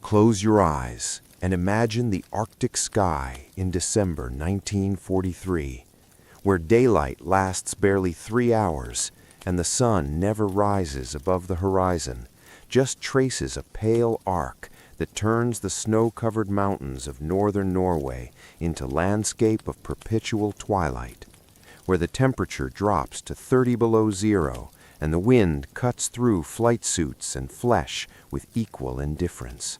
Close your eyes and imagine the Arctic sky in December 1943, where daylight lasts barely 3 hours and the sun never rises above the horizon, just traces a pale arc that turns the snow-covered mountains of northern Norway into landscape of perpetual twilight, where the temperature drops to 30 below zero and the wind cuts through flight suits and flesh with equal indifference.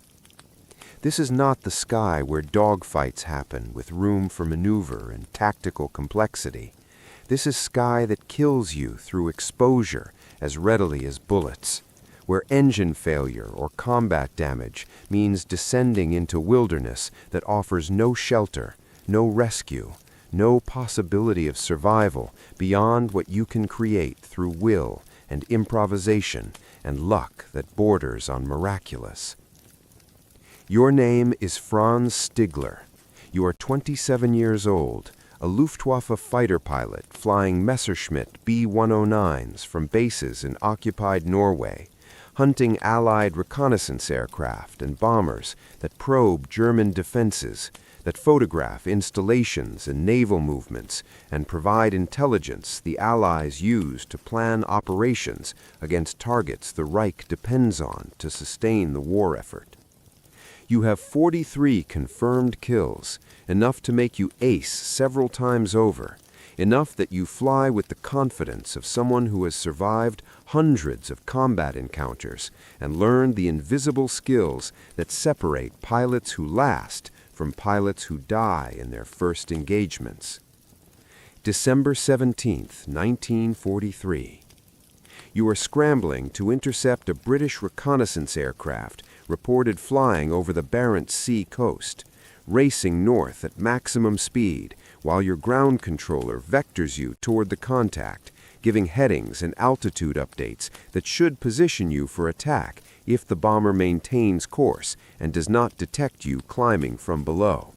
This is not the sky where dogfights happen with room for maneuver and tactical complexity. This is sky that kills you through exposure as readily as bullets, where engine failure or combat damage means descending into wilderness that offers no shelter, no rescue, no possibility of survival beyond what you can create through will and improvisation and luck that borders on miraculous. Your name is Franz Stigler. You are 27 years old, a Luftwaffe fighter pilot flying Messerschmitt B-109s from bases in occupied Norway, hunting Allied reconnaissance aircraft and bombers that probe German defenses, that photograph installations and naval movements, and provide intelligence the Allies use to plan operations against targets the Reich depends on to sustain the war effort. You have 43 confirmed kills, enough to make you ace several times over, enough that you fly with the confidence of someone who has survived hundreds of combat encounters and learned the invisible skills that separate pilots who last from pilots who die in their first engagements. December 17th, 1943. You are scrambling to intercept a British reconnaissance aircraft reported flying over the Barents Sea coast, racing north at maximum speed while your ground controller vectors you toward the contact, giving headings and altitude updates that should position you for attack if the bomber maintains course and does not detect you climbing from below.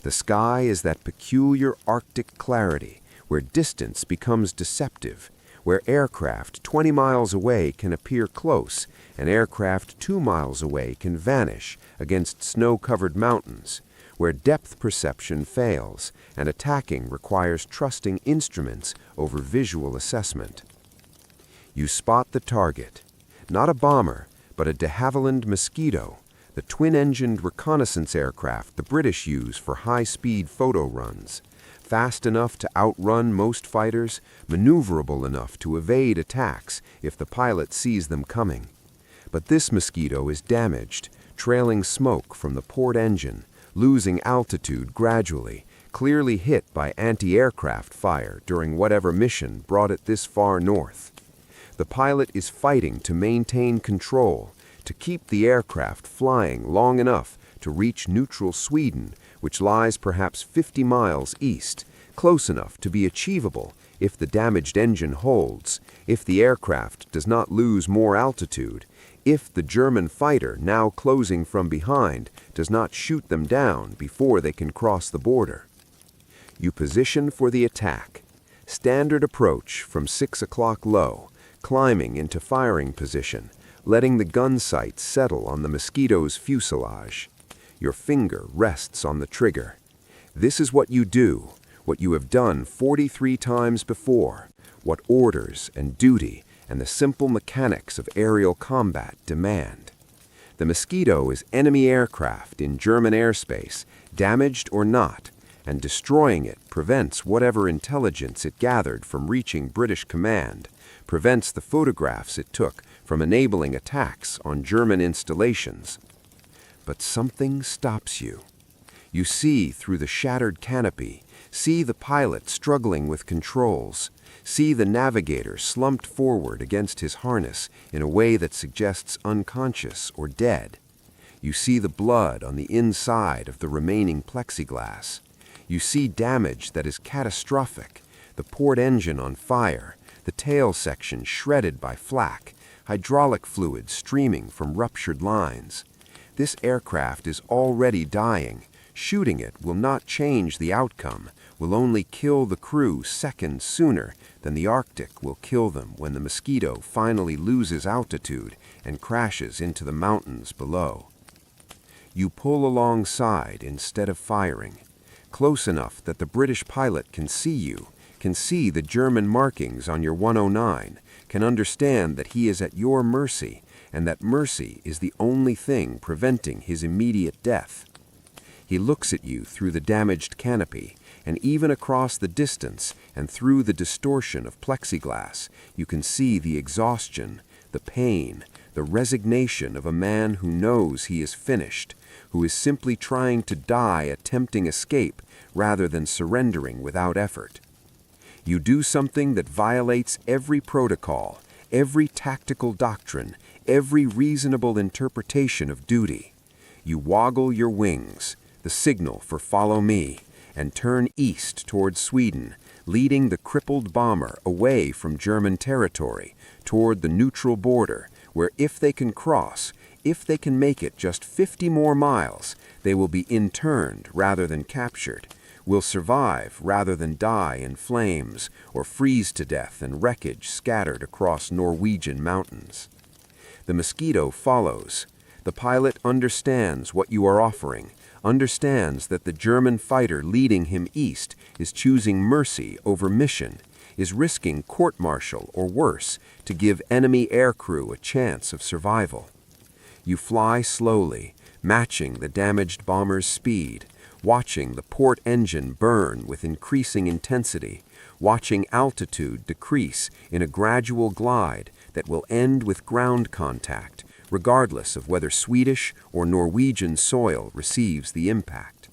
The sky is that peculiar Arctic clarity where distance becomes deceptive, where aircraft 20 miles away can appear close and aircraft 2 miles away can vanish against snow-covered mountains, where depth perception fails and attacking requires trusting instruments over visual assessment. You spot the target, not a bomber, but a de Havilland Mosquito, the twin-engined reconnaissance aircraft the British use for high-speed photo runs, fast enough to outrun most fighters, maneuverable enough to evade attacks if the pilot sees them coming. But this Mosquito is damaged, trailing smoke from the port engine, losing altitude gradually, clearly hit by anti-aircraft fire during whatever mission brought it this far north. The pilot is fighting to maintain control, to keep the aircraft flying long enough to reach neutral Sweden, which lies perhaps 50 miles east, close enough to be achievable if the damaged engine holds, if the aircraft does not lose more altitude, if the German fighter now closing from behind does not shoot them down before they can cross the border. You position for the attack. Standard approach from 6 o'clock low, climbing into firing position, letting the gun sights settle on the Mosquito's fuselage. Your finger rests on the trigger. This is what you do, what you have done 43 times before, what orders and duty and the simple mechanics of aerial combat demand. The Mosquito is enemy aircraft in German airspace, damaged or not, and destroying it prevents whatever intelligence it gathered from reaching British command, prevents the photographs it took from enabling attacks on German installations. But something stops you. You see through the shattered canopy, see the pilot struggling with controls, see the navigator slumped forward against his harness in a way that suggests unconscious or dead. You see the blood on the inside of the remaining plexiglass. You see damage that is catastrophic, the port engine on fire, the tail section shredded by flak, hydraulic fluid streaming from ruptured lines. This aircraft is already dying. Shooting it will not change the outcome, will only kill the crew seconds sooner than the Arctic will kill them when the Mosquito finally loses altitude and crashes into the mountains below. You pull alongside instead of firing, close enough that the British pilot can see you, can see the German markings on your 109, can understand that he is at your mercy, and that mercy is the only thing preventing his immediate death. He looks at you through the damaged canopy, and even across the distance and through the distortion of plexiglass, you can see the exhaustion, the pain, the resignation of a man who knows he is finished, who is simply trying to die attempting escape rather than surrendering without effort. You do something that violates every protocol, every tactical doctrine, every reasonable interpretation of duty. You woggle your wings, the signal for follow me, and turn east toward Sweden, leading the crippled bomber away from German territory, toward the neutral border, where if they can cross, if they can make it just 50 more miles, they will be interned rather than captured, will survive rather than die in flames or freeze to death in wreckage scattered across Norwegian mountains. The Mosquito follows. The pilot understands what you are offering, understands that the German fighter leading him east is choosing mercy over mission, is risking court-martial or worse to give enemy aircrew a chance of survival. You fly slowly, matching the damaged bomber's speed, watching the port engine burn with increasing intensity, watching altitude decrease in a gradual glide that will end with ground contact, regardless of whether Swedish or Norwegian soil receives the impact.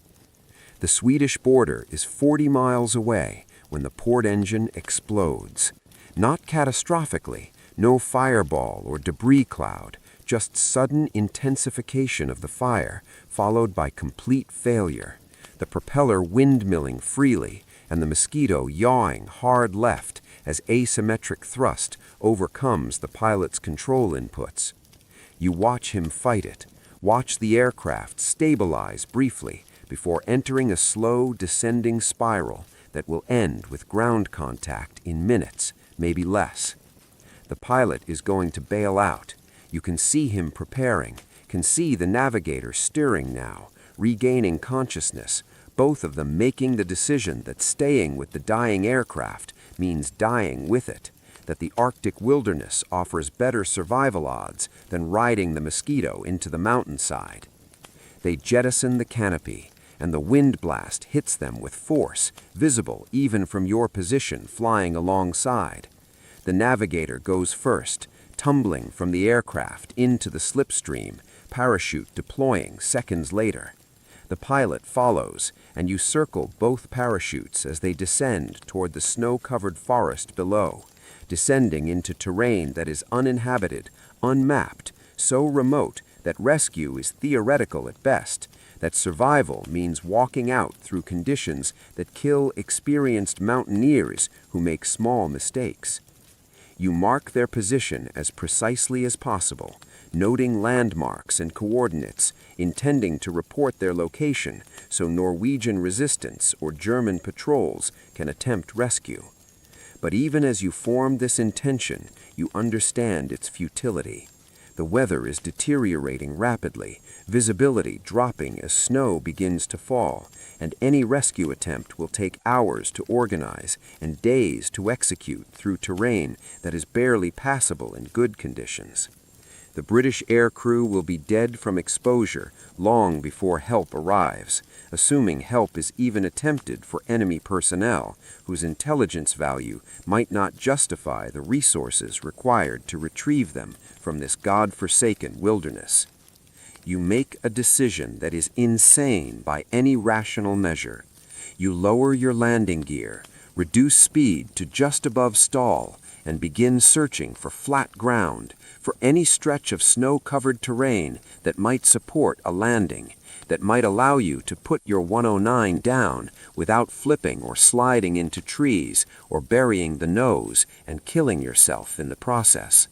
The Swedish border is 40 miles away when the port engine explodes. Not catastrophically, no fireball or debris cloud, just sudden intensification of the fire, followed by complete failure, the propeller windmilling freely, and the Mosquito yawing hard left as asymmetric thrust overcomes the pilot's control inputs. You watch him fight it, watch the aircraft stabilize briefly before entering a slow descending spiral that will end with ground contact in minutes, maybe less. The pilot is going to bail out. You can see him preparing, can see the navigator stirring now, regaining consciousness, both of them making the decision that staying with the dying aircraft means dying with it, that the Arctic wilderness offers better survival odds than riding the Mosquito into the mountainside. They jettison the canopy, and the wind blast hits them with force, visible even from your position flying alongside. The navigator goes first, tumbling from the aircraft into the slipstream, parachute deploying seconds later. The pilot follows, and you circle both parachutes as they descend toward the snow-covered forest below, descending into terrain that is uninhabited, unmapped, so remote that rescue is theoretical at best, that survival means walking out through conditions that kill experienced mountaineers who make small mistakes. You mark their position as precisely as possible, noting landmarks and coordinates, intending to report their location so Norwegian resistance or German patrols can attempt rescue. But even as you form this intention, you understand its futility. The weather is deteriorating rapidly, visibility dropping as snow begins to fall, and any rescue attempt will take hours to organize and days to execute through terrain that is barely passable in good conditions. The British aircrew will be dead from exposure long before help arrives, assuming help is even attempted for enemy personnel whose intelligence value might not justify the resources required to retrieve them from this God-forsaken wilderness. You make a decision that is insane by any rational measure. You lower your landing gear, reduce speed to just above stall, and begin searching for flat ground, for any stretch of snow-covered terrain that might support a landing, that might allow you to put your 109 down without flipping or sliding into trees or burying the nose and killing yourself in the process.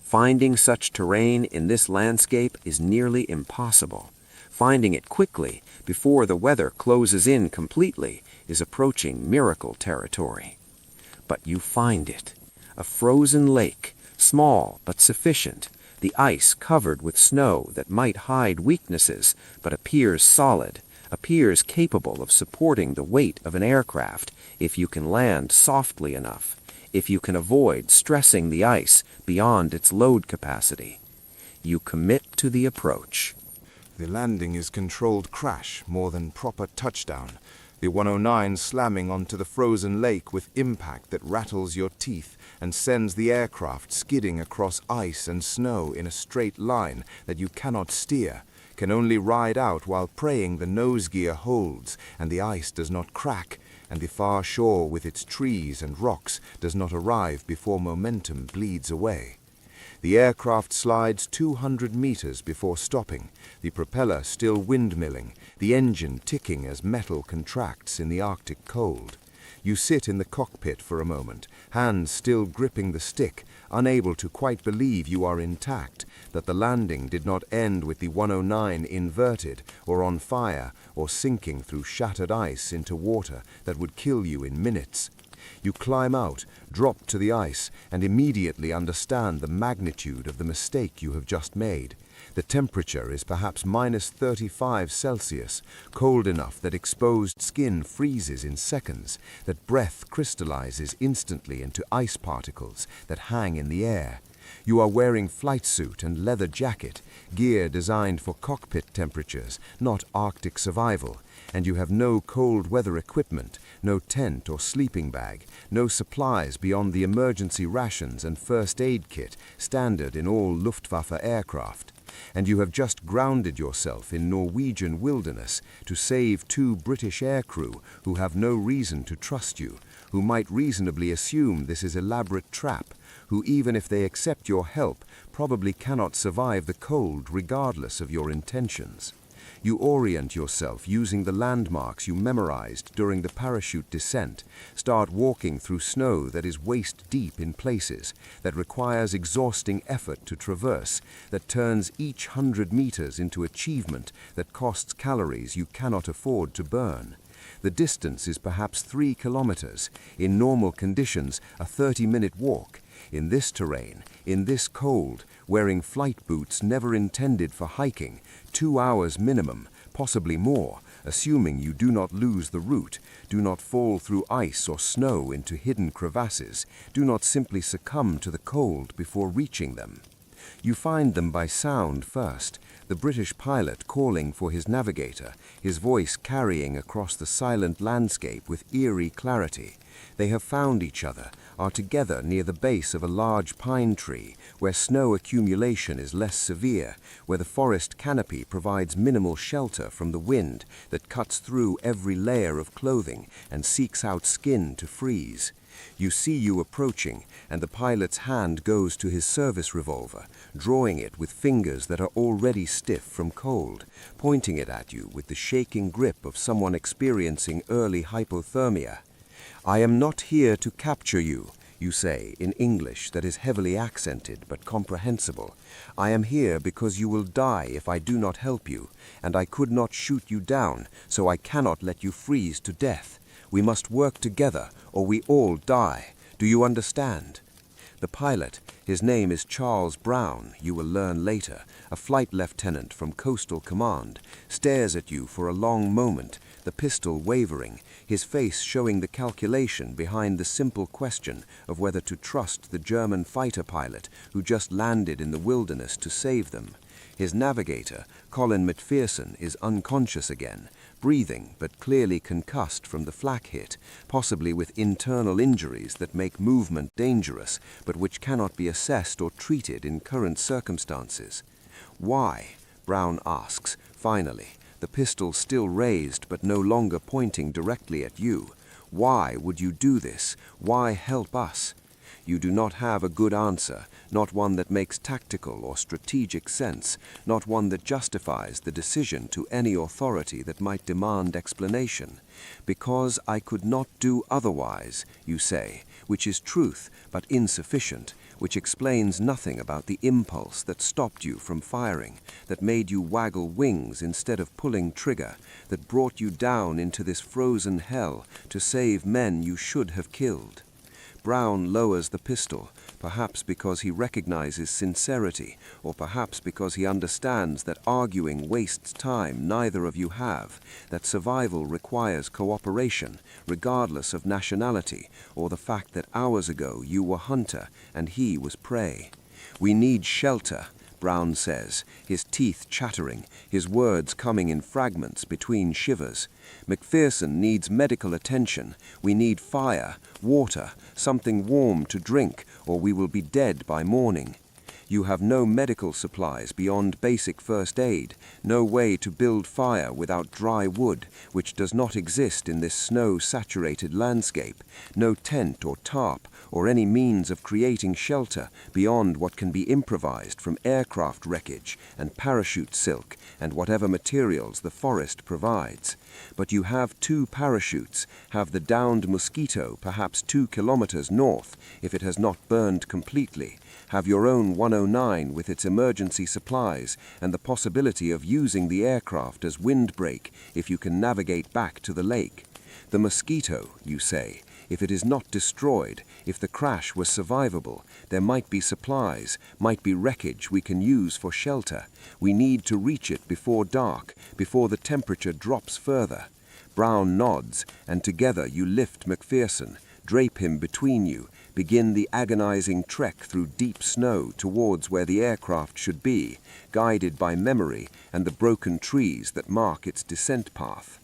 Finding such terrain in this landscape is nearly impossible. Finding it quickly, before the weather closes in completely, is approaching miracle territory. But you find it. A frozen lake, small but sufficient, the ice covered with snow that might hide weaknesses but appears solid, appears capable of supporting the weight of an aircraft if you can land softly enough, if you can avoid stressing the ice beyond its load capacity. You commit to the approach. The landing is controlled crash more than proper touchdown. The 109 slamming onto the frozen lake with impact that rattles your teeth and sends the aircraft skidding across ice and snow in a straight line that you cannot steer, can only ride out while praying the nose gear holds and the ice does not crack, and the far shore with its trees and rocks does not arrive before momentum bleeds away. The aircraft slides 200 meters before stopping, the propeller still windmilling, the engine ticking as metal contracts in the Arctic cold. You sit in the cockpit for a moment, hands still gripping the stick, unable to quite believe you are intact, that the landing did not end with the 109 inverted or on fire or sinking through shattered ice into water that would kill you in minutes. You climb out, drop to the ice, and immediately understand the magnitude of the mistake you have just made. The temperature is perhaps minus 35 Celsius, cold enough that exposed skin freezes in seconds, that breath crystallizes instantly into ice particles that hang in the air. You are wearing flight suit and leather jacket, gear designed for cockpit temperatures, not Arctic survival, and you have no cold weather equipment, no tent or sleeping bag, no supplies beyond the emergency rations and first aid kit standard in all Luftwaffe aircraft. And you have just grounded yourself in Norwegian wilderness to save 2 British aircrew who have no reason to trust you, who might reasonably assume this is elaborate trap, who even if they accept your help probably cannot survive the cold regardless of your intentions. You orient yourself using the landmarks you memorized during the parachute descent, start walking through snow that is waist-deep in places, that requires exhausting effort to traverse, that turns each 100 meters into achievement, that costs calories you cannot afford to burn. The distance is perhaps 3 kilometers, in normal conditions a 30-minute walk. In this terrain, in this cold, wearing flight boots never intended for hiking, 2 hours minimum, possibly more, assuming you do not lose the route, do not fall through ice or snow into hidden crevasses, do not simply succumb to the cold before reaching them. You find them by sound first, the British pilot calling for his navigator, his voice carrying across the silent landscape with eerie clarity. They have found each other, are together near the base of a large pine tree, where snow accumulation is less severe, where the forest canopy provides minimal shelter from the wind that cuts through every layer of clothing and seeks out skin to freeze. You see you approaching, and the pilot's hand goes to his service revolver, drawing it with fingers that are already stiff from cold, pointing it at you with the shaking grip of someone experiencing early hypothermia. "I am not here to capture you," you say in English that is heavily accented but comprehensible. "I am here because you will die if I do not help you, and I could not shoot you down, so I cannot let you freeze to death. We must work together, or we all die. Do you understand?" The pilot, his name is Charles Brown, you will learn later, a flight lieutenant from Coastal Command, stares at you for a long moment, the pistol wavering, his face showing the calculation behind the simple question of whether to trust the German fighter pilot who just landed in the wilderness to save them. His navigator, Colin McPherson, is unconscious again, breathing but clearly concussed from the flak hit, possibly with internal injuries that make movement dangerous, but which cannot be assessed or treated in current circumstances. "Why?" Brown asks, finally, the pistol still raised but no longer pointing directly at you. "Why would you do this? Why help us?" You do not have a good answer, not one that makes tactical or strategic sense, not one that justifies the decision to any authority that might demand explanation. "Because I could not do otherwise," you say, which is truth but insufficient, which explains nothing about the impulse that stopped you from firing, that made you waggle wings instead of pulling trigger, that brought you down into this frozen hell to save men you should have killed. Brown lowers the pistol, perhaps because he recognizes sincerity, or perhaps because he understands that arguing wastes time neither of you have, that survival requires cooperation, regardless of nationality, or the fact that hours ago you were hunter and he was prey. "We need shelter," Brown says, his teeth chattering, his words coming in fragments between shivers. "McPherson needs medical attention. We need fire, water, something warm to drink, or we will be dead by morning. You have no medical supplies beyond basic first aid, no way to build fire without dry wood, which does not exist in this snow-saturated landscape, no tent or tarp, or any means of creating shelter beyond what can be improvised from aircraft wreckage and parachute silk and whatever materials the forest provides. But you have 2 parachutes, have the downed mosquito perhaps 2 kilometers north if it has not burned completely, have your own 109 with its emergency supplies and the possibility of using the aircraft as windbreak if you can navigate back to the lake. The mosquito, you say, if it is not destroyed, if the crash was survivable, there might be supplies, might be wreckage we can use for shelter. We need to reach it before dark, before the temperature drops further." Brown nods, and together you lift McPherson, drape him between you, begin the agonizing trek through deep snow towards where the aircraft should be, guided by memory and the broken trees that mark its descent path.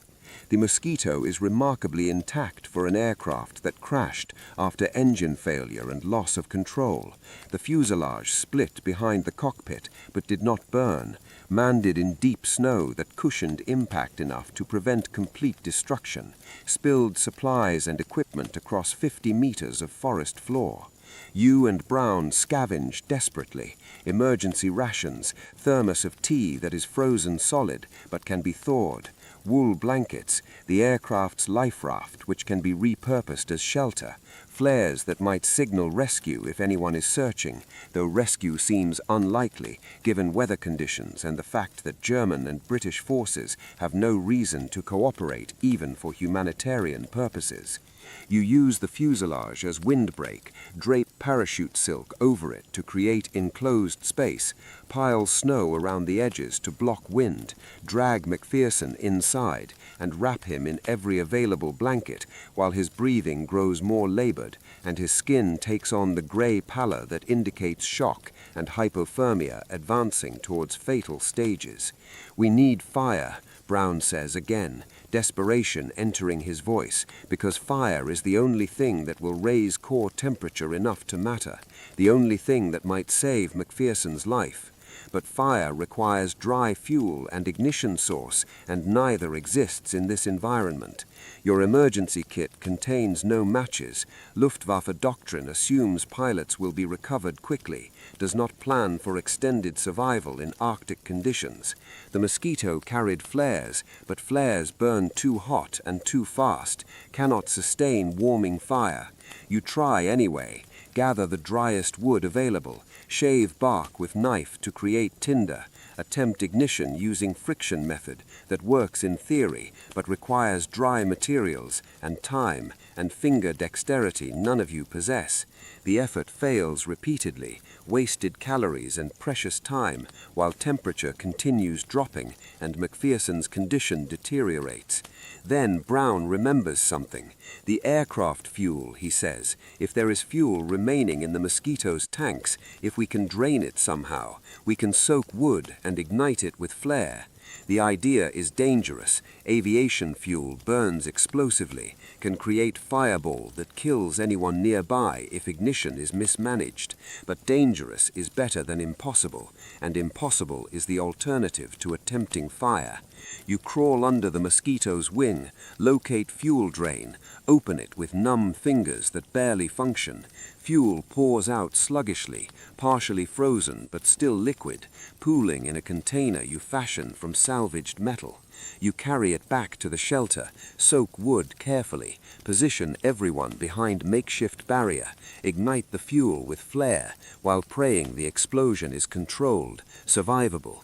The mosquito is remarkably intact for an aircraft that crashed after engine failure and loss of control. The fuselage split behind the cockpit but did not burn, manded in deep snow that cushioned impact enough to prevent complete destruction, spilled supplies and equipment across 50 meters of forest floor. You and Brown scavenge desperately, emergency rations, thermos of tea that is frozen solid but can be thawed, wool blankets, the aircraft's life raft which can be repurposed as shelter, flares that might signal rescue if anyone is searching, though rescue seems unlikely given weather conditions and the fact that German and British forces have no reason to cooperate even for humanitarian purposes. You use the fuselage as windbreak, drape parachute silk over it to create enclosed space, pile snow around the edges to block wind, drag McPherson inside, and wrap him in every available blanket while his breathing grows more labored and his skin takes on the gray pallor that indicates shock and hypothermia advancing towards fatal stages. "We need fire," Brown says again, desperation entering his voice, because fire is the only thing that will raise core temperature enough to matter, the only thing that might save McPherson's life. But fire requires dry fuel and ignition source, and neither exists in this environment. Your emergency kit contains no matches. Luftwaffe doctrine assumes pilots will be recovered quickly, does not plan for extended survival in Arctic conditions. The mosquito carried flares, but flares burn too hot and too fast, cannot sustain warming fire. You try anyway. Gather the driest wood available, shave bark with knife to create tinder, attempt ignition using friction method that works in theory but requires dry materials and time and finger dexterity none of you possess. The effort fails repeatedly, wasted calories and precious time, while temperature continues dropping and McPherson's condition deteriorates. Then Brown remembers something. The aircraft fuel, he says. If there is fuel remaining in the mosquito's tanks, if we can drain it somehow, we can soak wood and ignite it with flare. The idea is dangerous. Aviation fuel burns explosively, can create fireball that kills anyone nearby if ignition is mismanaged. But dangerous is better than impossible, and impossible is the alternative to attempting fire. You crawl under the mosquito's wing, locate fuel drain, open it with numb fingers that barely function. Fuel pours out sluggishly, partially frozen but still liquid, pooling in a container you fashion from salvaged metal. You carry it back to the shelter, soak wood carefully, position everyone behind makeshift barrier, ignite the fuel with flare, while praying the explosion is controlled, survivable.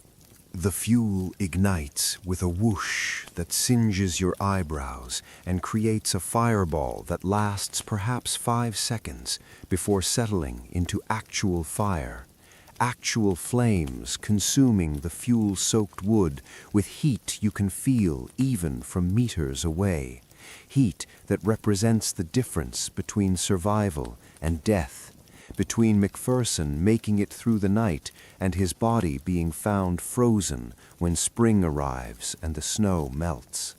The fuel ignites with a whoosh that singes your eyebrows and creates a fireball that lasts perhaps 5 seconds before settling into actual fire. Actual flames consuming the fuel-soaked wood with heat you can feel even from meters away. Heat that represents the difference between survival and death, between McPherson making it through the night and his body being found frozen when spring arrives and the snow melts.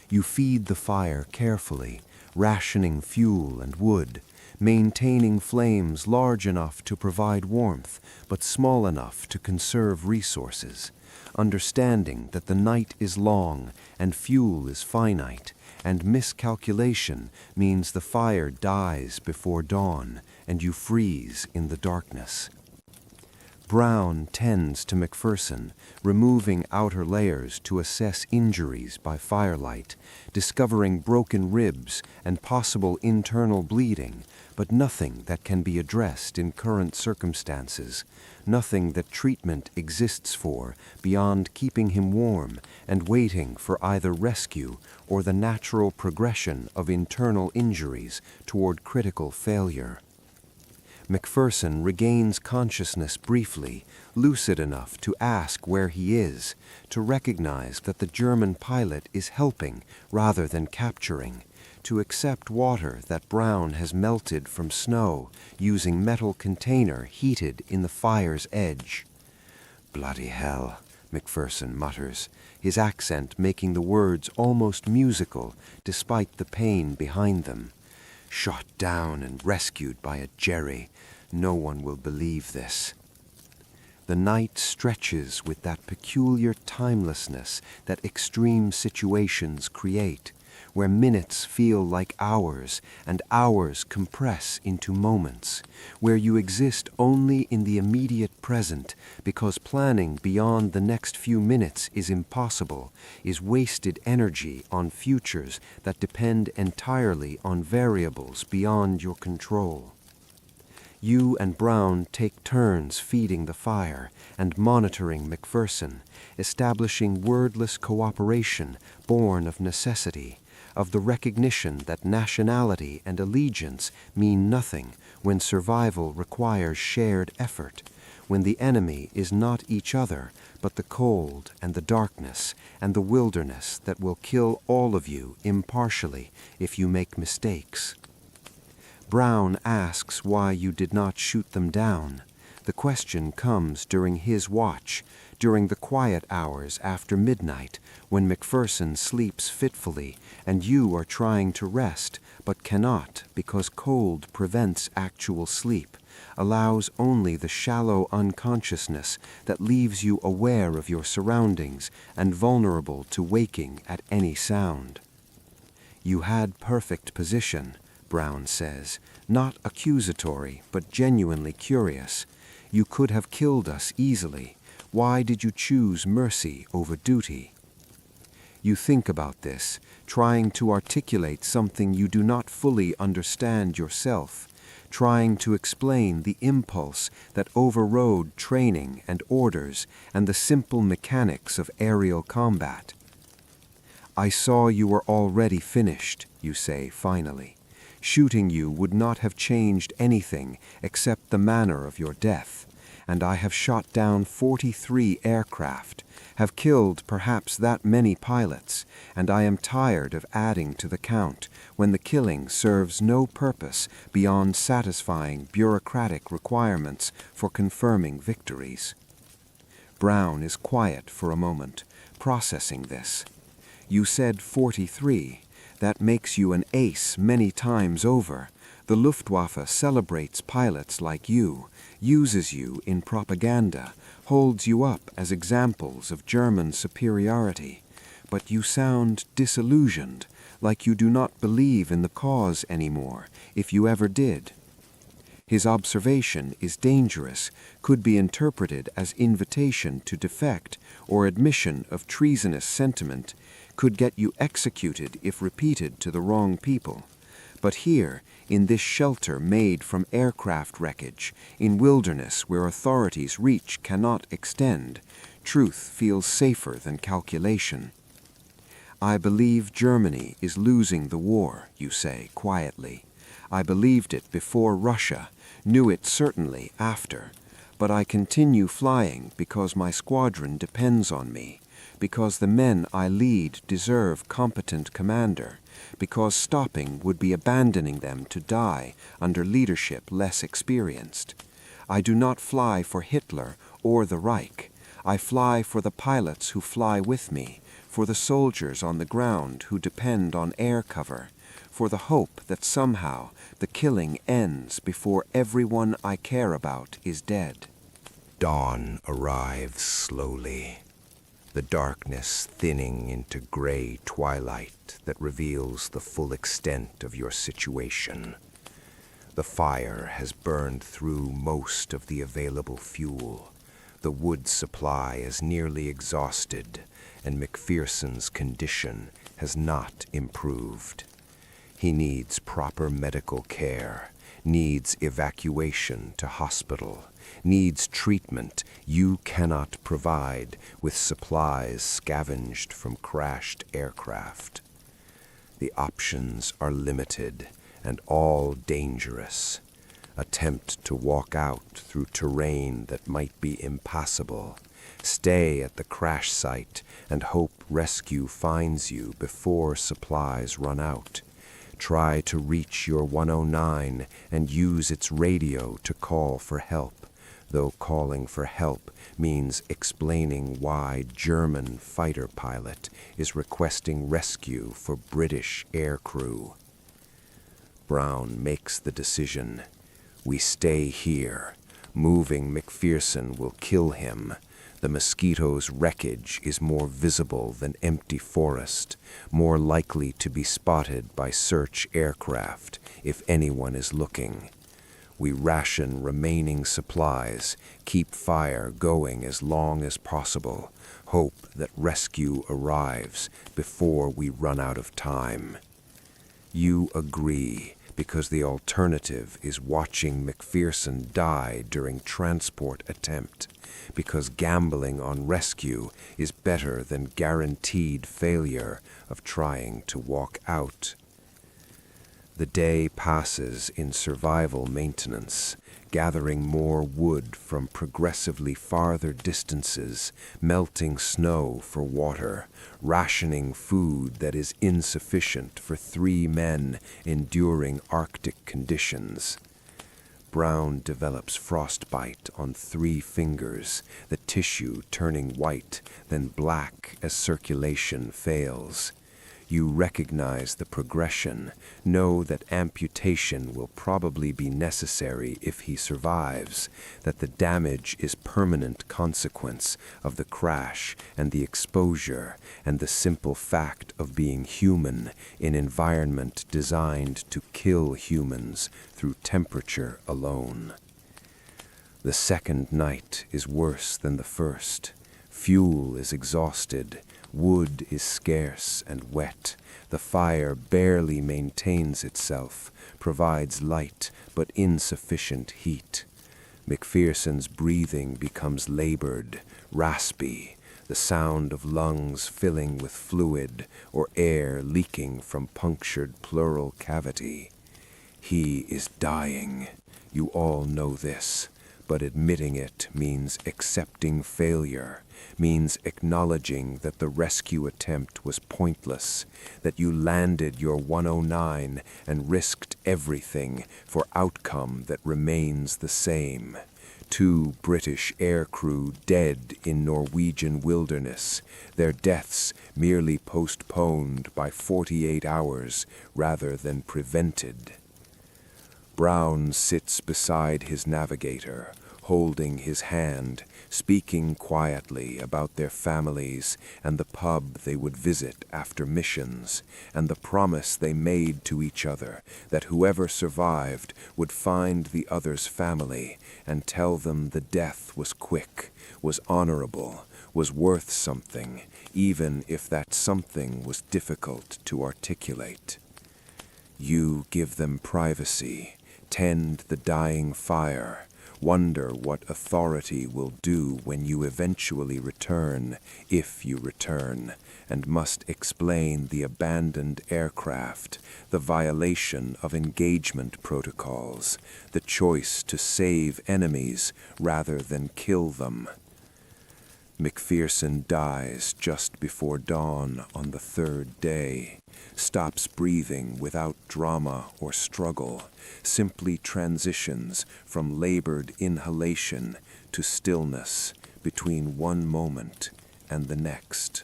You feed the fire carefully, rationing fuel and wood, maintaining flames large enough to provide warmth but small enough to conserve resources, understanding that the night is long and fuel is finite, and miscalculation means the fire dies before dawn and you freeze in the darkness. Brown tends to McPherson, removing outer layers to assess injuries by firelight, discovering broken ribs and possible internal bleeding, but nothing that can be addressed in current circumstances, nothing that treatment exists for beyond keeping him warm and waiting for either rescue or the natural progression of internal injuries toward critical failure. McPherson regains consciousness briefly, lucid enough to ask where he is, to recognize that the German pilot is helping rather than capturing, to accept water that Brown has melted from snow using metal container heated in the fire's edge. "Bloody hell," McPherson mutters, his accent making the words almost musical despite the pain behind them. "Shot down and rescued by a Jerry. No one will believe this." The night stretches with that peculiar timelessness that extreme situations create, where minutes feel like hours and hours compress into moments, where you exist only in the immediate present because planning beyond the next few minutes is impossible, is wasted energy on futures that depend entirely on variables beyond your control. You and Brown take turns feeding the fire and monitoring McPherson, establishing wordless cooperation born of necessity, of the recognition that nationality and allegiance mean nothing when survival requires shared effort, when the enemy is not each other but the cold and the darkness and the wilderness that will kill all of you impartially if you make mistakes. Brown asks why you did not shoot them down. The question comes during his watch, during the quiet hours after midnight, when McPherson sleeps fitfully and you are trying to rest but cannot because cold prevents actual sleep, allows only the shallow unconsciousness that leaves you aware of your surroundings and vulnerable to waking at any sound. "You had perfect position," Brown says, not accusatory but genuinely curious. "You could have killed us easily. Why did you choose mercy over duty?" You think about this, trying to articulate something you do not fully understand yourself, trying to explain the impulse that overrode training and orders and the simple mechanics of aerial combat. "I saw you were already finished," you say finally. "Shooting you would not have changed anything except the manner of your death, and I have shot down 43 aircraft, have killed perhaps that many pilots, and I am tired of adding to the count when the killing serves no purpose beyond satisfying bureaucratic requirements for confirming victories." Brown is quiet for a moment, processing this. "You said 43. That makes you an ace many times over. The Luftwaffe celebrates pilots like you, uses you in propaganda, holds you up as examples of German superiority. But you sound disillusioned, like you do not believe in the cause anymore, if you ever did." His observation is dangerous, could be interpreted as invitation to defect or admission of treasonous sentiment, could get you executed if repeated to the wrong people. But here, in this shelter made from aircraft wreckage, in wilderness where authorities' reach cannot extend, Truth feels safer than calculation. I believe Germany is losing the war, you say quietly. I believed it before Russia, knew it certainly after. But I continue flying because my squadron depends on me, because the men I lead deserve competent commander, because stopping would be abandoning them to die under leadership less experienced. I do not fly for Hitler or the Reich. I fly for the pilots who fly with me, for the soldiers on the ground who depend on air cover, for the hope that somehow the killing ends before everyone I care about is dead. Dawn arrives slowly, the darkness thinning into gray twilight that reveals the full extent of your situation. The fire has burned through most of the available fuel. The wood supply is nearly exhausted, and McPherson's condition has not improved. He needs proper medical care, needs evacuation to hospital, needs treatment you cannot provide with supplies scavenged from crashed aircraft. The options are limited and all dangerous. Attempt to walk out through terrain that might be impassable. Stay at the crash site and hope rescue finds you before supplies run out. Try to reach your 109 and use its radio to call for help, though calling for help means explaining why German fighter pilot is requesting rescue for British aircrew. Brown makes the decision. We stay here. Moving McPherson will kill him. The mosquito's wreckage is more visible than empty forest, more likely to be spotted by search aircraft if anyone is looking. We ration remaining supplies, keep fire going as long as possible, hope that rescue arrives before we run out of time. You agree because the alternative is watching McPherson die during transport attempt, because gambling on rescue is better than guaranteed failure of trying to walk out. The day passes in survival maintenance, gathering more wood from progressively farther distances, melting snow for water, rationing food that is insufficient for 3 men enduring Arctic conditions. Brown develops frostbite on 3 fingers, the tissue turning white, then black as circulation fails. You recognize the progression, know that amputation will probably be necessary if he survives, that the damage is permanent consequence of the crash and the exposure and the simple fact of being human in environment designed to kill humans through temperature alone. The second night is worse than the first. Fuel is exhausted. Wood is scarce and wet. The fire barely maintains itself, provides light but insufficient heat. McPherson's breathing becomes labored, raspy, the sound of lungs filling with fluid or air leaking from punctured pleural cavity. He is dying. You all know this, but admitting it means accepting failure, means acknowledging that the rescue attempt was pointless, that you landed your 109 and risked everything for outcome that remains the same. 2 British aircrew dead in Norwegian wilderness, their deaths merely postponed by 48 hours rather than prevented. Brown sits beside his navigator, holding his hand, speaking quietly about their families and the pub they would visit after missions, and the promise they made to each other that whoever survived would find the other's family and tell them the death was quick, was honorable, was worth something, even if that something was difficult to articulate. You give them privacy, tend the dying fire, Wonder what authority will do when you eventually return, if you return, and must explain the abandoned aircraft, the violation of engagement protocols, the choice to save enemies rather than kill them. McPherson dies just before dawn on the third day, stops breathing without drama or struggle, simply transitions from labored inhalation to stillness between one moment and the next.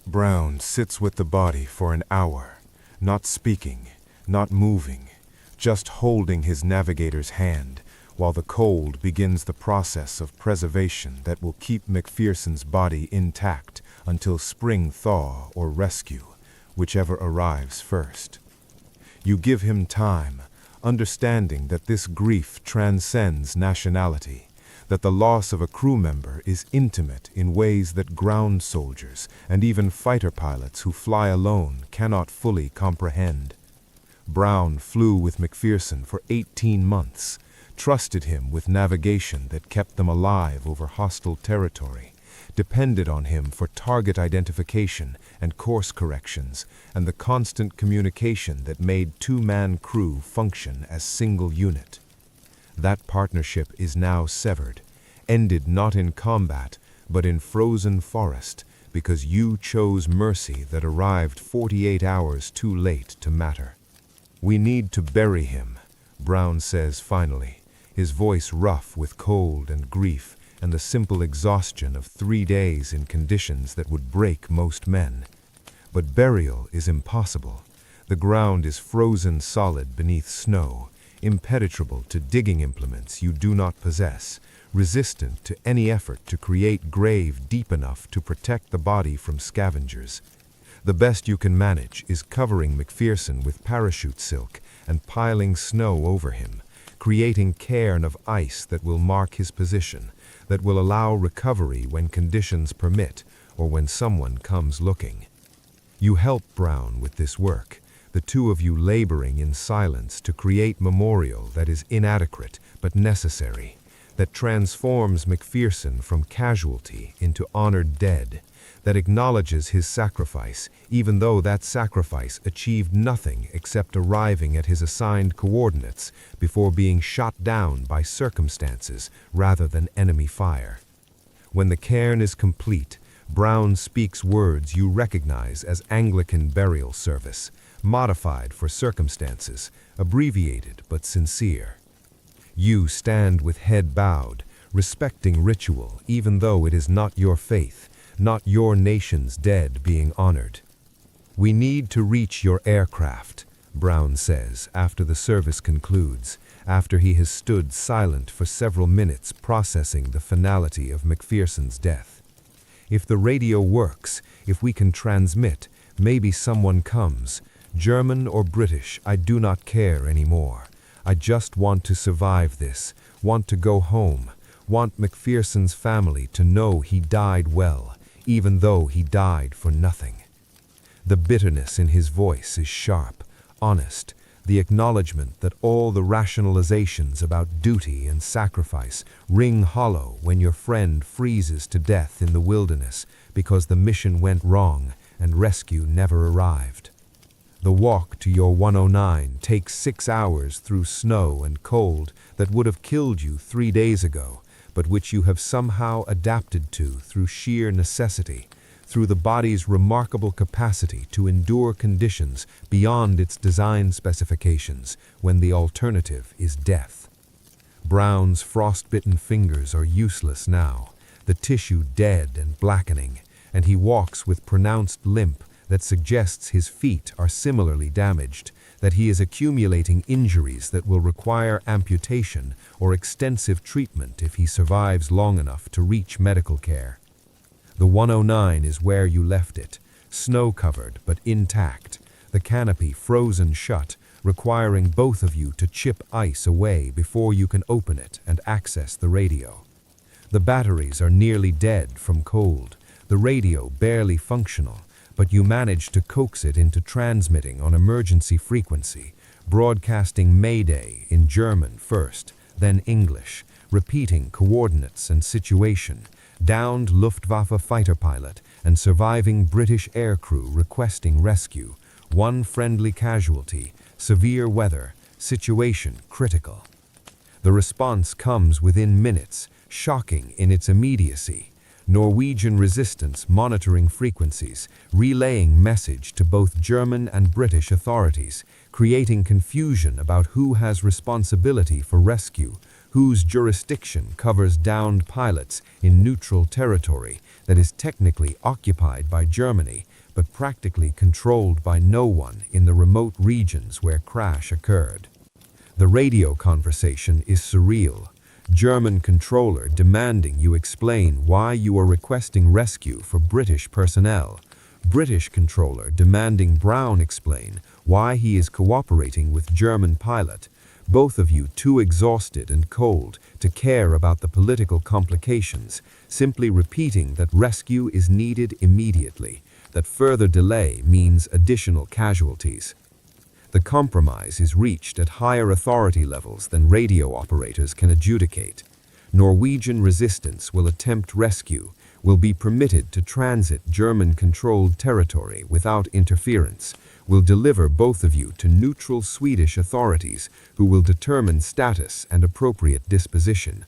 Brown sits with the body for an hour, not speaking, not moving, just holding his navigator's hand, while the cold begins the process of preservation that will keep McPherson's body intact until spring thaw or rescue, whichever arrives first. You give him time, understanding that this grief transcends nationality, that the loss of a crew member is intimate in ways that ground soldiers and even fighter pilots who fly alone cannot fully comprehend. Brown flew with McPherson for 18 months, trusted him with navigation that kept them alive over hostile territory, depended on him for target identification and course corrections, and the constant communication that made two-man crew function as single unit. That partnership is now severed, ended not in combat, but in frozen forest, because you chose mercy that arrived 48 hours too late to matter. We need to bury him, Brown says finally, his voice rough with cold and grief and the simple exhaustion of 3 days in conditions that would break most men. But burial is impossible. The ground is frozen solid beneath snow, impenetrable to digging implements you do not possess, resistant to any effort to create grave deep enough to protect the body from scavengers. The best you can manage is covering McPherson with parachute silk and piling snow over him, creating cairn of ice that will mark his position, that will allow recovery when conditions permit or when someone comes looking. You help Brown with this work, the two of you laboring in silence to create memorial that is inadequate but necessary, that transforms McPherson from casualty into honored dead, that acknowledges his sacrifice, even though that sacrifice achieved nothing except arriving at his assigned coordinates before being shot down by circumstances rather than enemy fire. When the cairn is complete, Brown speaks words you recognize as Anglican burial service, modified for circumstances, abbreviated but sincere. You stand with head bowed, respecting ritual even though it is not your faith, not your nation's dead being honored. We need to reach your aircraft, Brown says after the service concludes, after he has stood silent for several minutes processing the finality of McPherson's death. If the radio works, if we can transmit, maybe someone comes. German or British, I do not care anymore. I just want to survive this, want to go home, want McPherson's family to know he died well, even though he died for nothing. The bitterness in his voice is sharp, honest, the acknowledgement that all the rationalizations about duty and sacrifice ring hollow when your friend freezes to death in the wilderness because the mission went wrong and rescue never arrived. The walk to your 109 takes 6 hours through snow and cold that would have killed you 3 days ago, but which you have somehow adapted to through sheer necessity, through the body's remarkable capacity to endure conditions beyond its design specifications when the alternative is death. Brown's frostbitten fingers are useless now, the tissue dead and blackening, and he walks with pronounced limp that suggests his feet are similarly damaged, that he is accumulating injuries that will require amputation or extensive treatment if he survives long enough to reach medical care. The 109 is where you left it, snow-covered but intact, the canopy frozen shut, requiring both of you to chip ice away before you can open it and access the radio. The batteries are nearly dead from cold, the radio barely functional, but you manage to coax it into transmitting on emergency frequency, broadcasting Mayday in German first, then English, repeating coordinates and situation, downed Luftwaffe fighter pilot and surviving British aircrew requesting rescue, one friendly casualty, severe weather, situation critical. The response comes within minutes, shocking in its immediacy. Norwegian resistance monitoring frequencies, relaying message to both German and British authorities, creating confusion about who has responsibility for rescue, whose jurisdiction covers downed pilots in neutral territory that is technically occupied by Germany, but practically controlled by no one in the remote regions where crash occurred. The radio conversation is surreal. German controller demanding you explain why you are requesting rescue for British personnel. British controller demanding Brown explain why he is cooperating with German pilot. Both of you too exhausted and cold to care about the political complications, simply repeating that rescue is needed immediately, that further delay means additional casualties. The compromise is reached at higher authority levels than radio operators can adjudicate. Norwegian resistance will attempt rescue, will be permitted to transit German-controlled territory without interference, will deliver both of you to neutral Swedish authorities who will determine status and appropriate disposition.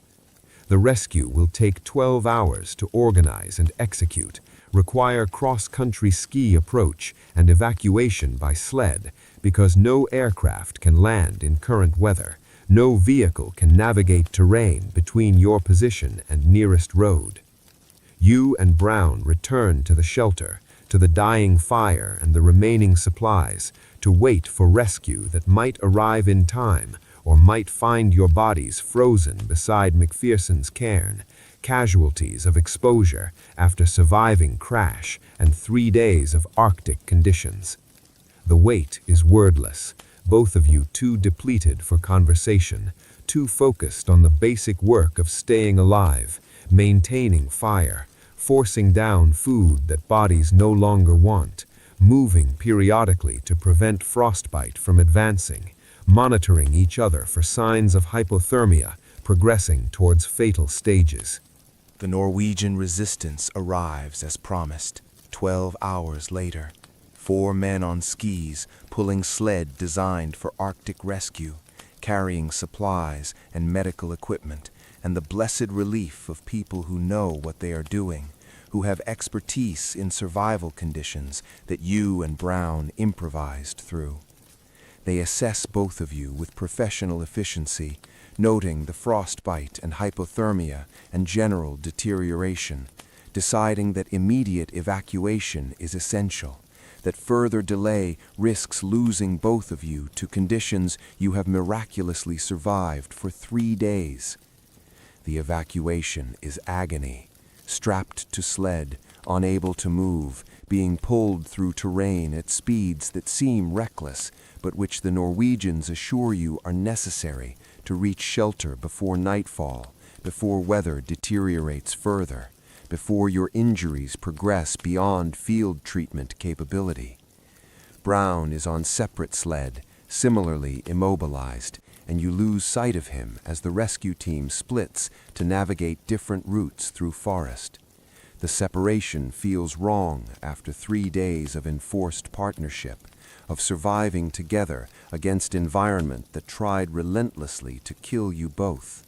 The rescue will take 12 hours to organize and execute, require cross-country ski approach and evacuation by sled, because no aircraft can land in current weather, no vehicle can navigate terrain between your position and nearest road. You and Brown return to the shelter, to the dying fire and the remaining supplies, to wait for rescue that might arrive in time or might find your bodies frozen beside McPherson's cairn, casualties of exposure after surviving crash and 3 days of Arctic conditions. The wait is wordless, both of you too depleted for conversation, too focused on the basic work of staying alive, maintaining fire, forcing down food that bodies no longer want, moving periodically to prevent frostbite from advancing, monitoring each other for signs of hypothermia, progressing towards fatal stages. The Norwegian resistance arrives as promised, 12 hours later. 4 men on skis, pulling sled designed for Arctic rescue, carrying supplies and medical equipment, and the blessed relief of people who know what they are doing, who have expertise in survival conditions that you and Brown improvised through. They assess both of you with professional efficiency, noting the frostbite and hypothermia and general deterioration, deciding that immediate evacuation is essential, that further delay risks losing both of you to conditions you have miraculously survived for 3 days. The evacuation is agony, strapped to sled, unable to move, being pulled through terrain at speeds that seem reckless, but which the Norwegians assure you are necessary to reach shelter before nightfall, before weather deteriorates further, before your injuries progress beyond field treatment capability. Brown is on separate sled, similarly immobilized, and you lose sight of him as the rescue team splits to navigate different routes through forest. The separation feels wrong after 3 days of enforced partnership, of surviving together against environment that tried relentlessly to kill you both.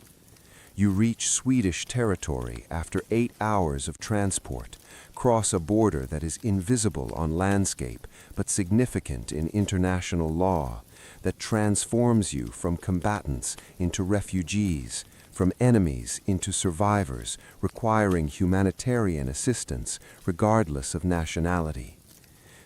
You reach Swedish territory after 8 hours of transport, cross a border that is invisible on landscape but significant in international law, that transforms you from combatants into refugees, from enemies into survivors requiring humanitarian assistance regardless of nationality.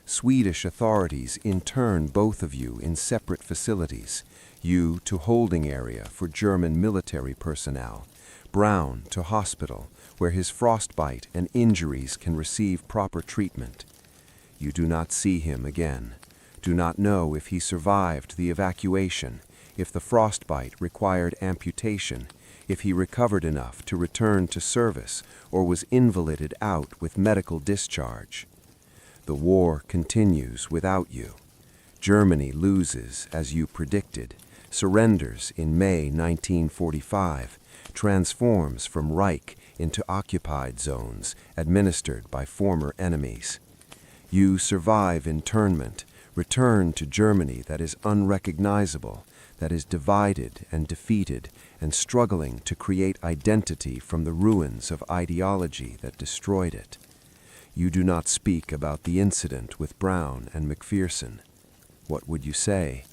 Swedish authorities intern both of you in separate facilities, you to holding area for German military personnel, Brown to hospital where his frostbite and injuries can receive proper treatment. You do not see him again, do not know if he survived the evacuation, if the frostbite required amputation, if he recovered enough to return to service or was invalided out with medical discharge. The war continues without you. Germany loses as you predicted, surrenders in May 1945, transforms from Reich into occupied zones administered by former enemies. You survive internment, return to Germany that is unrecognizable, that is divided and defeated and struggling to create identity from the ruins of ideology that destroyed it. You do not speak about the incident with Brown and McPherson. What would you say?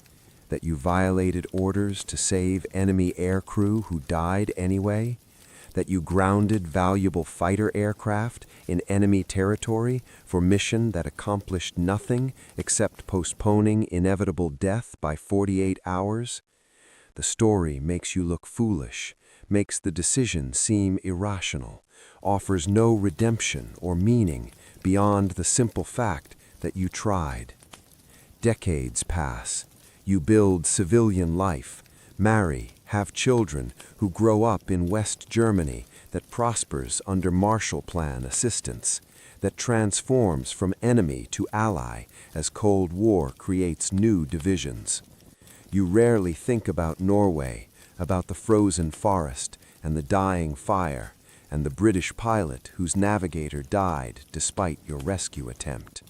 That you violated orders to save enemy aircrew who died anyway? That you grounded valuable fighter aircraft in enemy territory for mission that accomplished nothing except postponing inevitable death by 48 hours? The story makes you look foolish, makes the decision seem irrational, offers no redemption or meaning beyond the simple fact that you tried. Decades pass. You build civilian life, marry, have children who grow up in West Germany that prospers under Marshall Plan assistance, that transforms from enemy to ally as Cold War creates new divisions. You rarely think about Norway, about the frozen forest and the dying fire, and the British pilot whose navigator died despite your rescue attempt.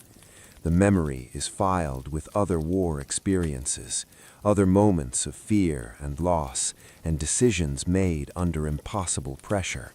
The memory is filed with other war experiences, other moments of fear and loss, and decisions made under impossible pressure.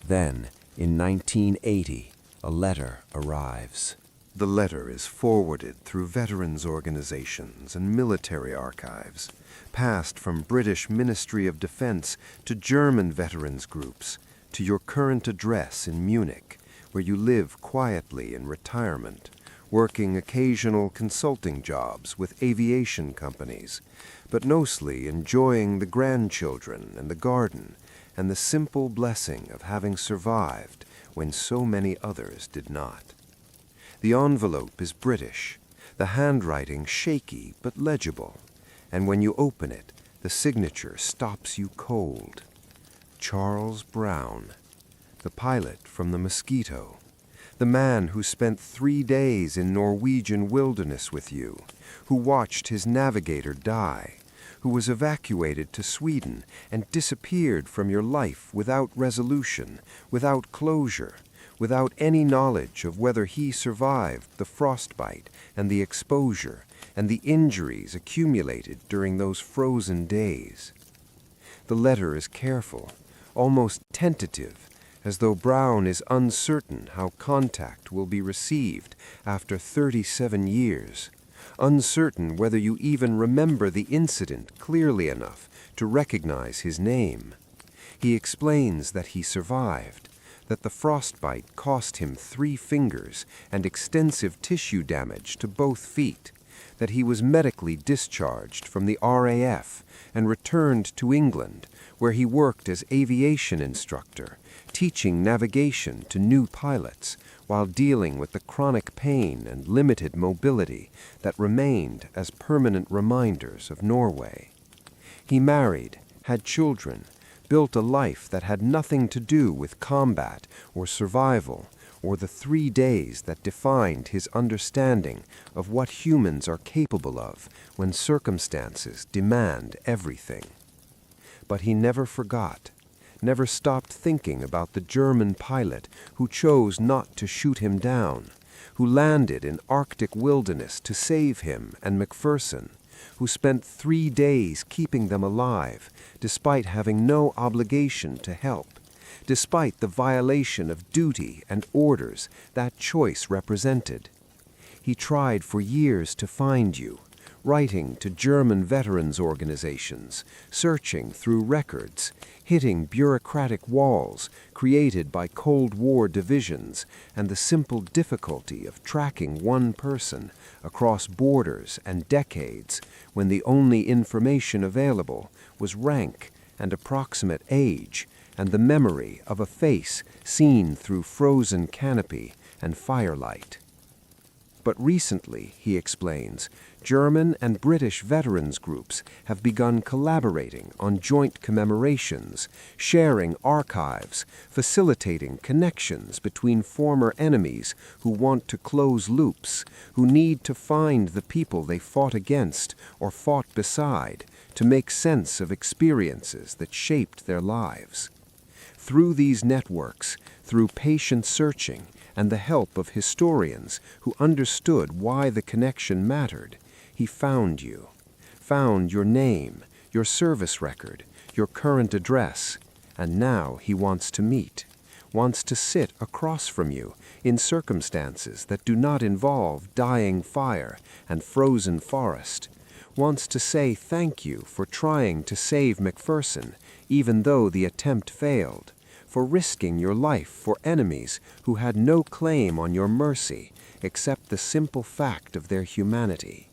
Then, in 1980, a letter arrives. The letter is forwarded through veterans organizations and military archives, passed from British Ministry of Defense to German veterans groups, to your current address in Munich, where you live quietly in retirement, working occasional consulting jobs with aviation companies, but mostly enjoying the grandchildren and the garden and the simple blessing of having survived when so many others did not. The envelope is British, the handwriting shaky but legible, and when you open it, the signature stops you cold. Charles Brown, the pilot from the Mosquito, the man who spent 3 days in Norwegian wilderness with you, who watched his navigator die, who was evacuated to Sweden and disappeared from your life without resolution, without closure, without any knowledge of whether he survived the frostbite and the exposure and the injuries accumulated during those frozen days. The letter is careful, almost tentative, as though Brown is uncertain how contact will be received after 37 years, uncertain whether you even remember the incident clearly enough to recognize his name. He explains that he survived, that the frostbite cost him 3 fingers and extensive tissue damage to both feet, that he was medically discharged from the RAF and returned to England, where he worked as aviation instructor, teaching navigation to new pilots while dealing with the chronic pain and limited mobility that remained as permanent reminders of Norway. He married, had children, built a life that had nothing to do with combat or survival or the 3 days that defined his understanding of what humans are capable of when circumstances demand everything. But he never forgot, never stopped thinking about the German pilot who chose not to shoot him down, who landed in Arctic wilderness to save him and McPherson, who spent 3 days keeping them alive, despite having no obligation to help, despite the violation of duty and orders that choice represented. He tried for years to find you, writing to German veterans organizations, searching through records, hitting bureaucratic walls created by Cold War divisions and the simple difficulty of tracking one person across borders and decades when the only information available was rank and approximate age and the memory of a face seen through frozen canopy and firelight. But recently, he explains, German and British veterans groups have begun collaborating on joint commemorations, sharing archives, facilitating connections between former enemies who want to close loops, who need to find the people they fought against or fought beside, to make sense of experiences that shaped their lives. Through these networks, through patient searching, and the help of historians who understood why the connection mattered, he found you, found your name, your service record, your current address, and now he wants to meet, wants to sit across from you in circumstances that do not involve dying fire and frozen forest, wants to say thank you for trying to save McPherson, even though the attempt failed, for risking your life for enemies who had no claim on your mercy except the simple fact of their humanity.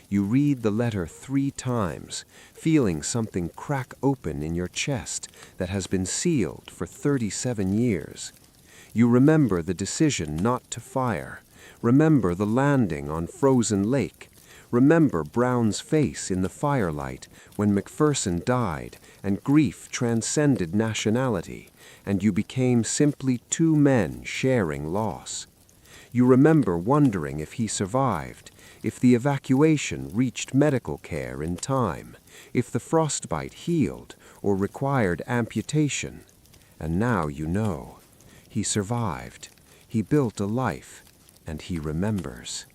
You read the letter 3 times, feeling something crack open in your chest that has been sealed for 37 years. You remember the decision not to fire, remember the landing on Frozen Lake, remember Brown's face in the firelight when McPherson died and grief transcended nationality, and you became simply 2 men sharing loss. You remember wondering if he survived, if the evacuation reached medical care in time, if the frostbite healed or required amputation. And now you know. He survived. He built a life, and he remembers.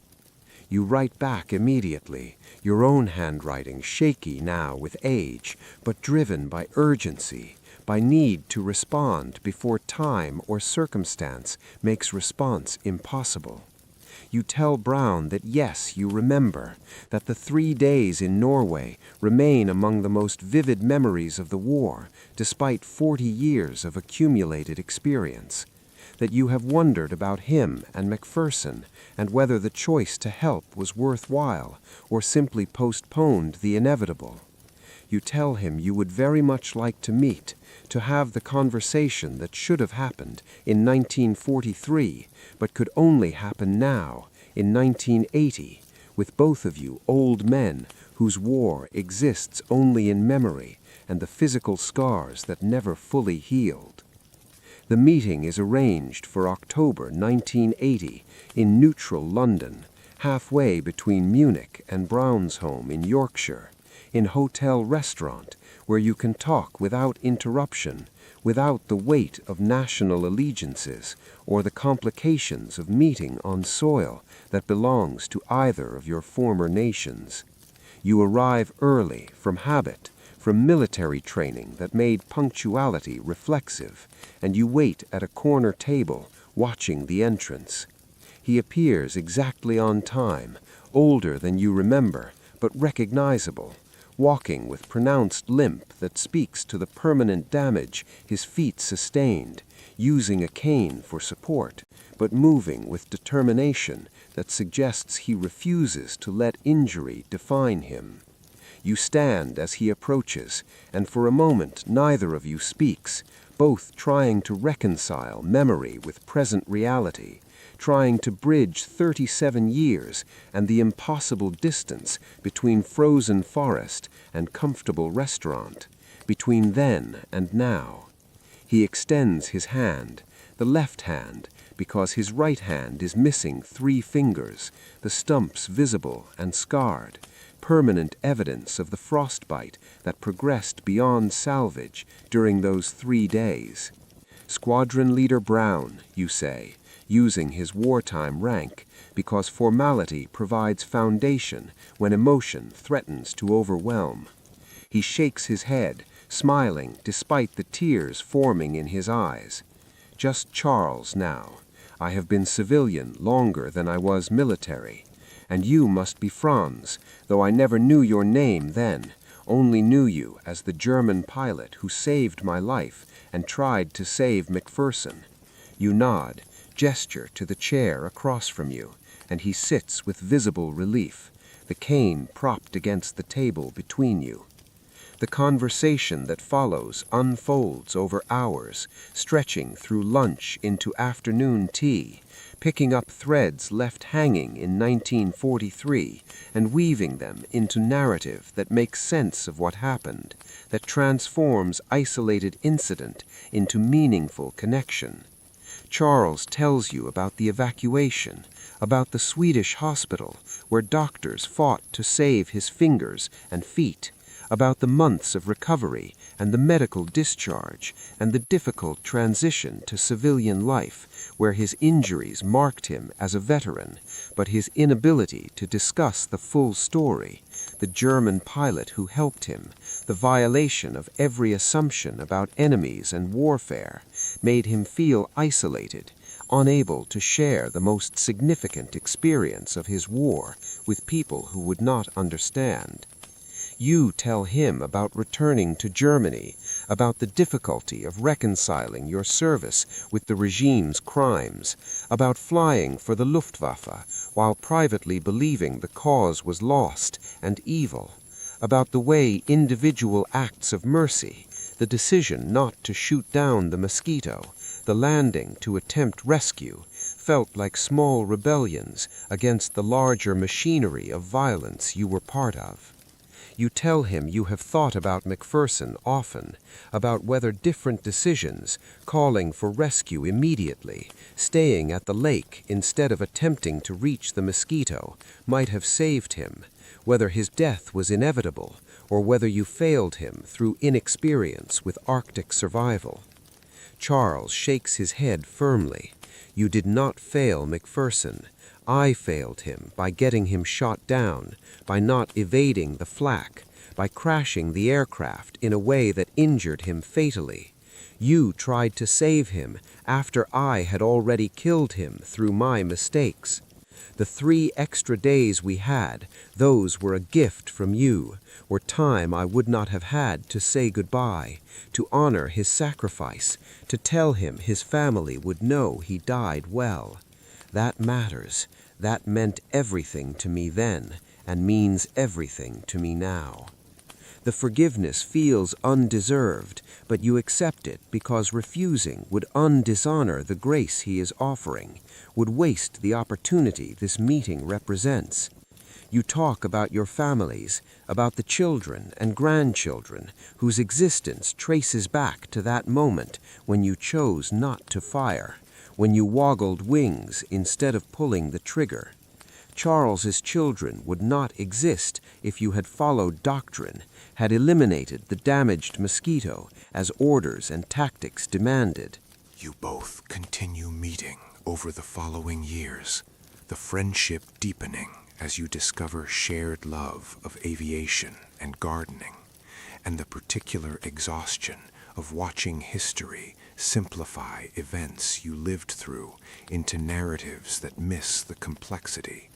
You write back immediately, your own handwriting shaky now with age, but driven by urgency, by need to respond before time or circumstance makes response impossible. You tell Brown that yes, you remember, that the 3 days in Norway remain among the most vivid memories of the war, despite 40 years of accumulated experience, that you have wondered about him and McPherson and whether the choice to help was worthwhile or simply postponed the inevitable. You tell him you would very much like to meet, to have the conversation that should have happened in 1943, but could only happen now, in 1980, with both of you old men whose war exists only in memory and the physical scars that never fully healed. The meeting is arranged for October 1980 in neutral London, halfway between Munich and Brown's home in Yorkshire, in hotel restaurant where you can talk without interruption, without the weight of national allegiances or the complications of meeting on soil that belongs to either of your former nations. You arrive early from habit, from military training that made punctuality reflexive, and you wait at a corner table watching the entrance. He appears exactly on time, older than you remember, but recognizable, walking with pronounced limp that speaks to the permanent damage his feet sustained, using a cane for support, but moving with determination that suggests he refuses to let injury define him. You stand as he approaches, and for a moment neither of you speaks, both trying to reconcile memory with present reality, trying to bridge 37 years and the impossible distance between frozen forest and comfortable restaurant, between then and now. He extends his hand, the left hand, because his right hand is missing 3 fingers, the stumps visible and scarred, permanent evidence of the frostbite that progressed beyond salvage during those 3 days. Squadron Leader Brown, you say, using his wartime rank, because formality provides foundation when emotion threatens to overwhelm. He shakes his head, smiling despite the tears forming in his eyes. Just Charles now. I have been civilian longer than I was military. And you must be Franz, though I never knew your name then, only knew you as the German pilot who saved my life and tried to save McPherson. You nod, gesture to the chair across from you, and he sits with visible relief, the cane propped against the table between you. The conversation that follows unfolds over hours, stretching through lunch into afternoon tea, picking up threads left hanging in 1943 and weaving them into narrative that makes sense of what happened, that transforms isolated incident into meaningful connection. Charles tells you about the evacuation, about the Swedish hospital where doctors fought to save his fingers and feet, about the months of recovery and the medical discharge and the difficult transition to civilian life where his injuries marked him as a veteran, but his inability to discuss the full story, the German pilot who helped him, the violation of every assumption about enemies and warfare, made him feel isolated, unable to share the most significant experience of his war with people who would not understand. You tell him about returning to Germany, about the difficulty of reconciling your service with the regime's crimes, about flying for the Luftwaffe while privately believing the cause was lost and evil, about the way individual acts of mercy, the decision not to shoot down the mosquito, the landing to attempt rescue, felt like small rebellions against the larger machinery of violence you were part of. You tell him you have thought about McPherson often, about whether different decisions, calling for rescue immediately, staying at the lake instead of attempting to reach the mosquito, might have saved him, whether his death was inevitable, or whether you failed him through inexperience with Arctic survival. Charles shakes his head firmly. You did not fail McPherson. I failed him by getting him shot down, by not evading the flak, by crashing the aircraft in a way that injured him fatally. You tried to save him after I had already killed him through my mistakes. The 3 extra days we had, those were a gift from you, were time I would not have had to say goodbye, to honor his sacrifice, to tell him his family would know he died well. That matters. That meant everything to me then, and means everything to me now. The forgiveness feels undeserved, but you accept it because refusing would undishonor the grace he is offering, would waste the opportunity this meeting represents. You talk about your families, about the children and grandchildren whose existence traces back to that moment when you chose not to fire, when you woggled wings instead of pulling the trigger. Charles's children would not exist if you had followed doctrine, had eliminated the damaged mosquito as orders and tactics demanded. You both continue meeting over the following years, the friendship deepening as you discover shared love of aviation and gardening, and the particular exhaustion of watching history simplify events you lived through into narratives that miss the complexity,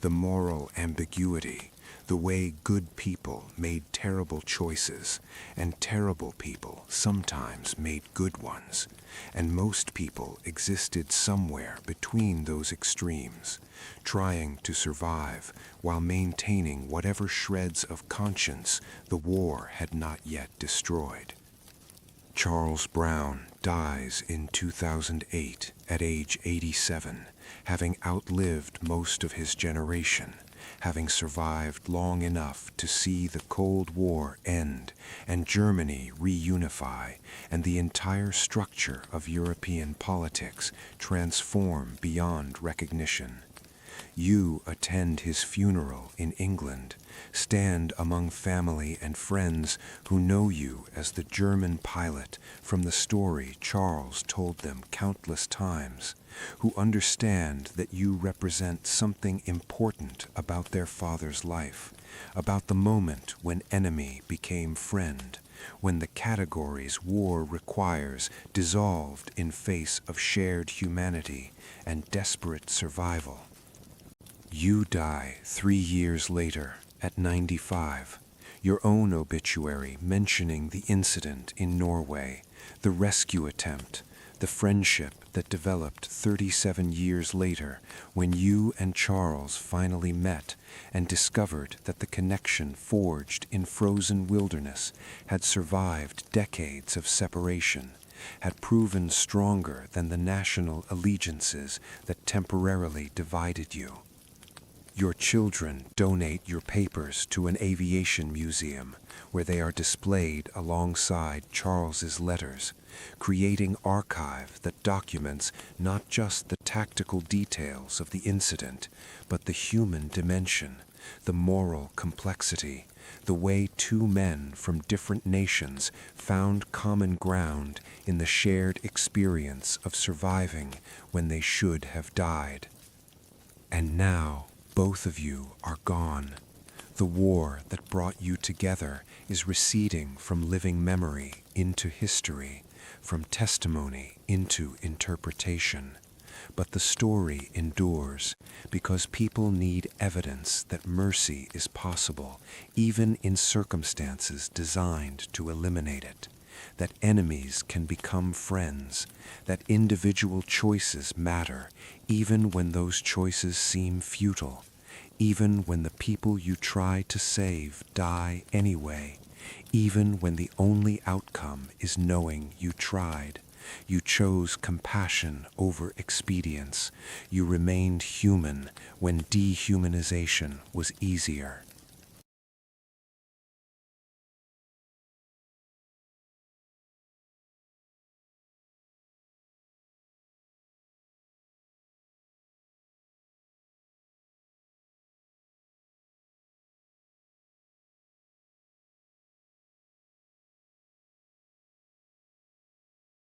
the moral ambiguity, the way good people made terrible choices, and terrible people sometimes made good ones, and most people existed somewhere between those extremes, trying to survive while maintaining whatever shreds of conscience the war had not yet destroyed. Charles Brown dies in 2008 at age 87, having outlived most of his generation, having survived long enough to see the Cold War end and Germany reunify and the entire structure of European politics transform beyond recognition. You attend his funeral in England, stand among family and friends who know you as the German pilot from the story Charles told them countless times, who understand that you represent something important about their father's life, about the moment when enemy became friend, when the categories war requires dissolved in face of shared humanity and desperate survival. You die 3 years later, at 95, your own obituary mentioning the incident in Norway, the rescue attempt, the friendship that developed 37 years later when you and Charles finally met and discovered that the connection forged in frozen wilderness had survived decades of separation, had proven stronger than the national allegiances that temporarily divided you. Your children donate your papers to an aviation museum where they are displayed alongside Charles's letters, creating archive that documents not just the tactical details of the incident, but the human dimension, the moral complexity, the way two men from different nations found common ground in the shared experience of surviving when they should have died. And now, both of you are gone. The war that brought you together is receding from living memory into history, from testimony into interpretation. But the story endures because people need evidence that mercy is possible, even in circumstances designed to eliminate it, that enemies can become friends, that individual choices matter, even when those choices seem futile, even when the people you try to save die anyway, even when the only outcome is knowing you tried. You chose compassion over expedience. You remained human when dehumanization was easier.